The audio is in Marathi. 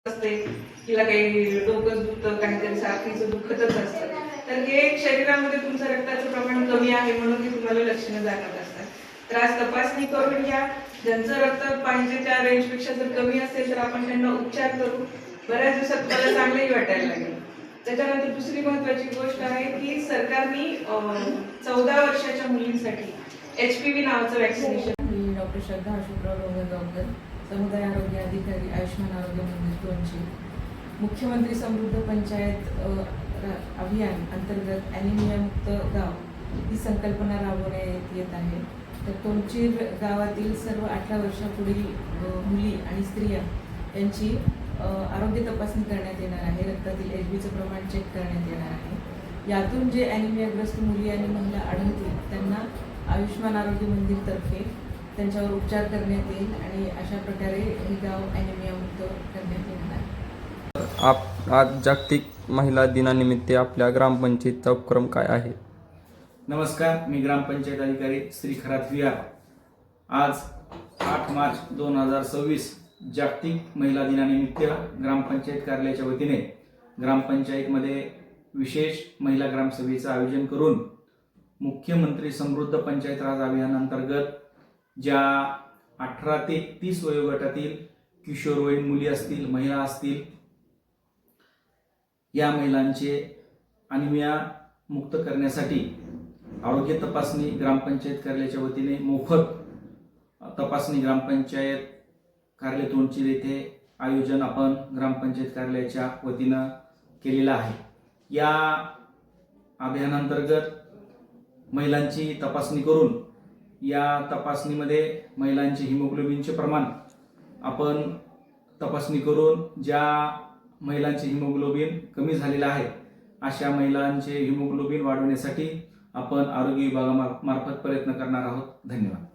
असते, तिला काही डोकं दुखतं, काहीतरी सारखीचं दुखतच असतं, तर हे शरीरामध्ये तुमचं रक्ताचं प्रमाण कमी आहे म्हणून हे तुम्हाला लक्षणं जाणवत असतात. तर आज तपासणी करून घ्या. ज्यांचं रक्त पाहिजे त्या रेंजपेक्षा जर कमी असेल तर आपण त्यांना उपचार करू. बऱ्याच दिवसात तुम्हाला चांगलंही वाटायला लागेल. त्याच्यानंतर दुसरी महत्वाची गोष्ट आहे की सरकारने 14 वर्षाच्या मुलींसाठी HPV नावाचं वॅक्सिनेशन. मी डॉक्टर श्रद्धा अशोकराव डोंगरगावकर, समुदाय आरोग्य अधिकारी, आयुष्मान आरोग्य मंदिर तोंडची. मुख्यमंत्री समृद्ध पंचायत अभियान अंतर्गत ॲनिमिया मुक्त गाव ही संकल्पना राबवण्यात येत आहे. तर तोंडचीर गावातील सर्व 18 वर्षापुढील मुली आणि स्त्रिया यांची आरोग्य तपासणी करण्यात येणार आहे. रक्तातील HBचं प्रमाण चेक करण्यात येणार आहे. यातून जे ॲनिमियाग्रस्त मुली आणि महिला आढळतील त्यांना आयुष्मान आरोग्य मंदिरतर्फे त्यांच्यावर उपचार करण्यात येईल आणि अशा प्रकारे हे गाव ॲनिमिया मुक्त करण्यात येणार आहे. आज जागतिक महिला दिनानिमित्त आपल्या ग्रामपंचायतचा उपक्रम काय आहे? नमस्कार, मी ग्रामपंचायत अधिकारी श्री खरात विहार. आज 8 मार्च 2026 जागतिक महिला दिनानिमित्त ग्रामपंचायत कार्यालयाच्या वतीने ग्रामपंचायतमध्ये विशेष महिला ग्रामसभेचं आयोजन करून मुख्यमंत्री समृद्ध पंचायत राज अभियानांतर्गत ज्या 18 ते 30 वयोगटातील किशोरवयीन मुली असतील, महिला असतील, या महिलांचे ॲनिमिया मुक्त करण्यासाठी आरोग्य तपासणी ग्रामपंचायत कार्यालयाच्या वतीने मोफत तपासणी ग्रामपंचायत कार्यालय तोंडचीर येथे आयोजन आपण ग्रामपंचायत कार्यालयाच्या वतीनं केलेलं आहे. या अभियानांतर्गत महिलांची तपासणी करून या तपासणीमध्ये महिलांचे हिमोग्लोबिनचे प्रमाण आपण तपासणी करून ज्या महिलांचे हिमोग्लोबिन कमी झालेले आहे अशा महिलांचे हिमोग्लोबिन वाढवण्यासाठी आपण आरोग्य विभागामार्फत प्रयत्न करणार आहोत. धन्यवाद.